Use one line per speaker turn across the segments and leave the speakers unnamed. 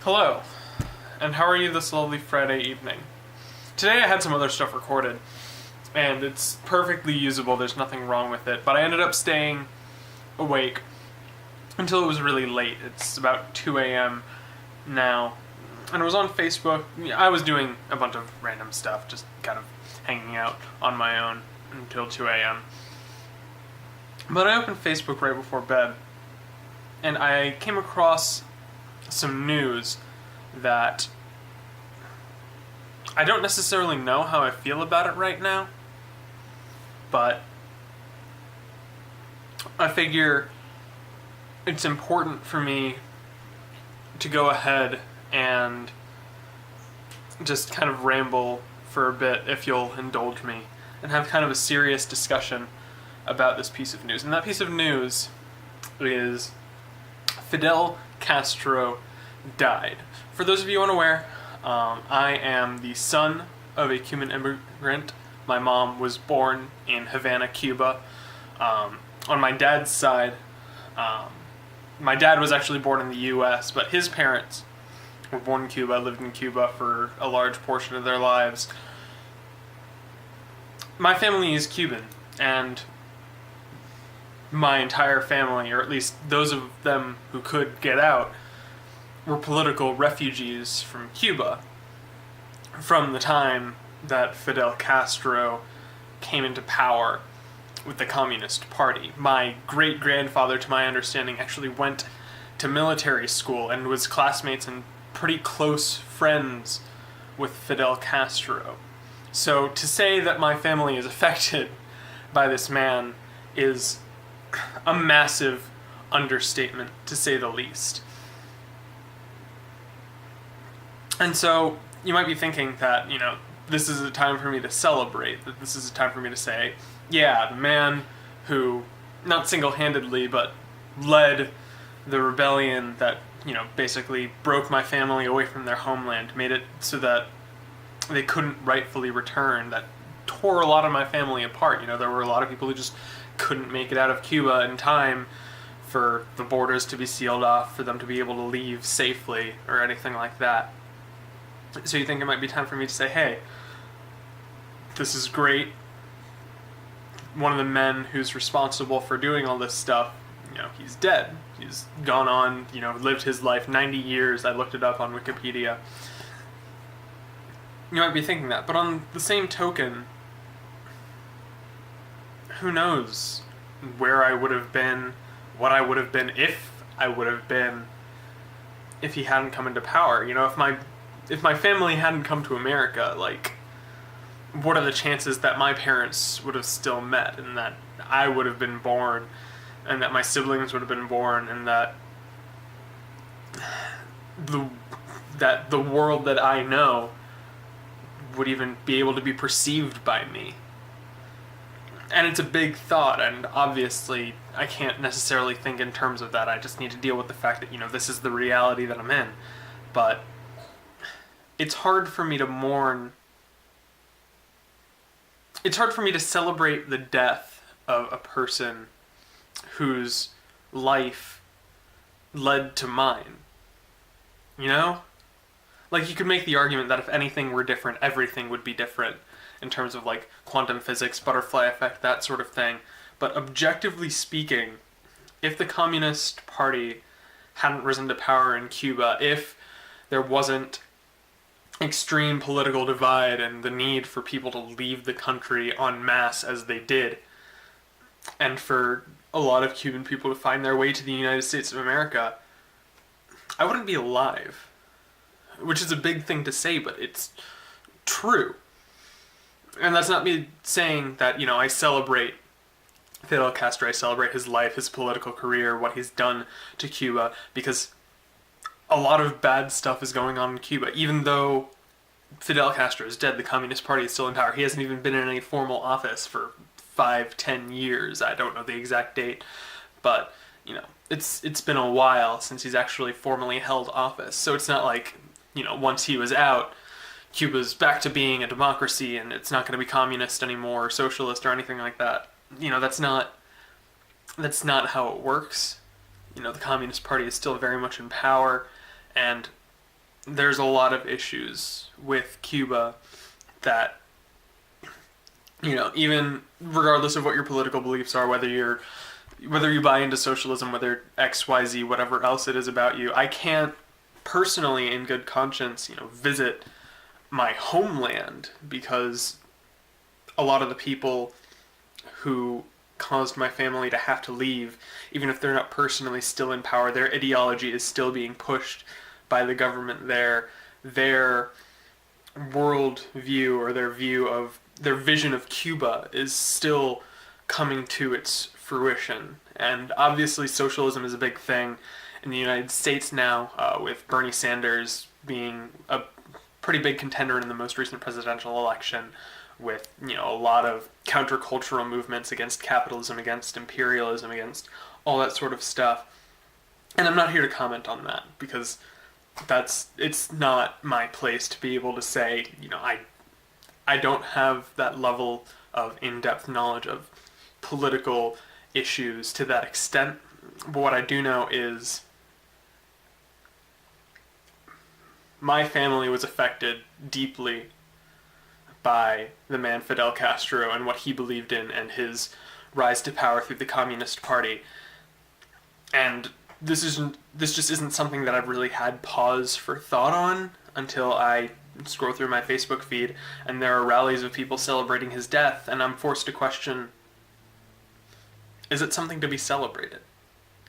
Hello, and how are you this lovely Friday evening? Today I had some other stuff recorded, and it's perfectly usable, there's nothing wrong with it, but I ended up staying awake until it was really late. It's about 2 a.m. now, and I was on Facebook. I was doing a bunch of random stuff, just kind of hanging out on my own until 2 a.m. But I opened Facebook right before bed, and I came across some news that I don't necessarily know how I feel about it right now, but I figure it's important for me to go ahead and just kind of ramble for a bit, if you'll indulge me, and have kind of a serious discussion about this piece of news. And that piece of news is Fidel Castro died. For those of you unaware, I am the son of a Cuban immigrant. My mom was born in Havana, Cuba. On my dad's side, my dad was actually born in the U.S., but his parents were born in Cuba, lived in Cuba for a large portion of their lives. My family is Cuban, and my entire family, or at least those of them who could get out, were political refugees from Cuba from the time that Fidel Castro came into power with the Communist Party. My great-grandfather, to my understanding, actually went to military school and was classmates and pretty close friends with Fidel Castro. So to say that my family is affected by this man is a massive understatement, to say the least. And so you might be thinking that, this is a time for me to celebrate, that this is a time for me to say, yeah, the man who, not single-handedly, but led the rebellion that, basically broke my family away from their homeland, made it so that they couldn't rightfully return, that tore a lot of my family apart. There were a lot of people who just couldn't make it out of Cuba in time for the borders to be sealed off, for them to be able to leave safely, or anything like that. So you think it might be time for me to say, hey, this is great. One of the men who's responsible for doing all this stuff, he's dead. He's gone on, lived his life 90 years. I looked it up on Wikipedia. You might be thinking that, but on the same token, who knows where I would have been, what I would have been if I would have been, if he hadn't come into power. If my family hadn't come to America, what are the chances that my parents would have still met, and that I would have been born, and that my siblings would have been born, and that the world that I know would even be able to be perceived by me? And it's a big thought, and obviously I can't necessarily think in terms of that. I just need to deal with the fact that, this is the reality that I'm in. But it's hard for me to mourn. It's hard for me to celebrate the death of a person whose life led to mine. You could make the argument that if anything were different, everything would be different, in terms of quantum physics, butterfly effect, that sort of thing. But objectively speaking, if the Communist Party hadn't risen to power in Cuba, if there wasn't extreme political divide and the need for people to leave the country en masse as they did, and for a lot of Cuban people to find their way to the United States of America, I wouldn't be alive. Which is a big thing to say, but it's true. And that's not me saying that, I celebrate Fidel Castro, I celebrate his life, his political career, what he's done to Cuba, because a lot of bad stuff is going on in Cuba. Even though Fidel Castro is dead, the Communist Party is still in power. He hasn't even been in any formal office for 5-10 years. I don't know the exact date, but, it's been a while since he's actually formally held office. So it's not like, once he was out, Cuba's back to being a democracy and it's not going to be communist anymore, or socialist, or anything like that. That's not how it works. The Communist Party is still very much in power, and there's a lot of issues with Cuba that, even regardless of what your political beliefs are, whether you buy into socialism, whether XYZ, whatever else it is about you, I can't personally, in good conscience, visit my homeland because a lot of the people who caused my family to have to leave, even if they're not personally still in power, their ideology is still being pushed by the government there. Their world view, or their vision of Cuba, is still coming to its fruition. And obviously socialism is a big thing in the United States now, with Bernie Sanders being a pretty big contender in the most recent presidential election, with a lot of countercultural movements against capitalism, against imperialism, against all that sort of stuff. And I'm not here to comment on that because it's not my place to be able to say, I don't have that level of in-depth knowledge of political issues to that extent. But what I do know is my family was affected deeply by the man Fidel Castro and what he believed in and his rise to power through the Communist Party. And this just isn't something that I've really had pause for thought on until I scroll through my Facebook feed and there are rallies of people celebrating his death, and I'm forced to question, is it something to be celebrated?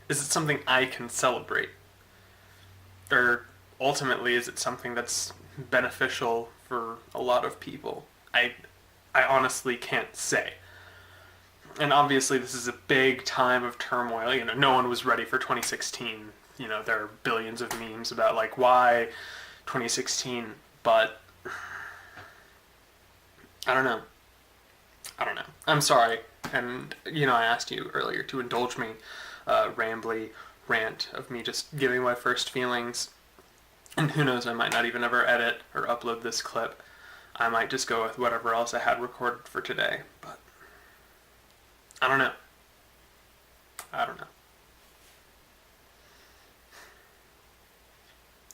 Is it something I can celebrate? Or ultimately, is it something that's beneficial for a lot of people? I honestly can't say. And obviously this is a big time of turmoil. No one was ready for 2016. There are billions of memes about why 2016, but I don't know. I'm sorry. And I asked you earlier to indulge me rambly rant of me just giving my first feelings. And who knows, I might not even ever edit or upload this clip. I might just go with whatever else I had recorded for today, but I don't know.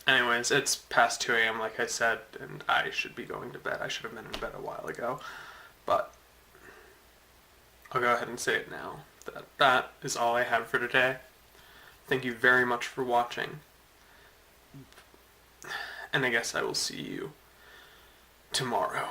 Anyways, it's past 2 a.m. like I said, and I should be going to bed. I should have been in bed a while ago, but I'll go ahead and say it now. That is all I have for today. Thank you very much for watching, and I guess I will see you tomorrow.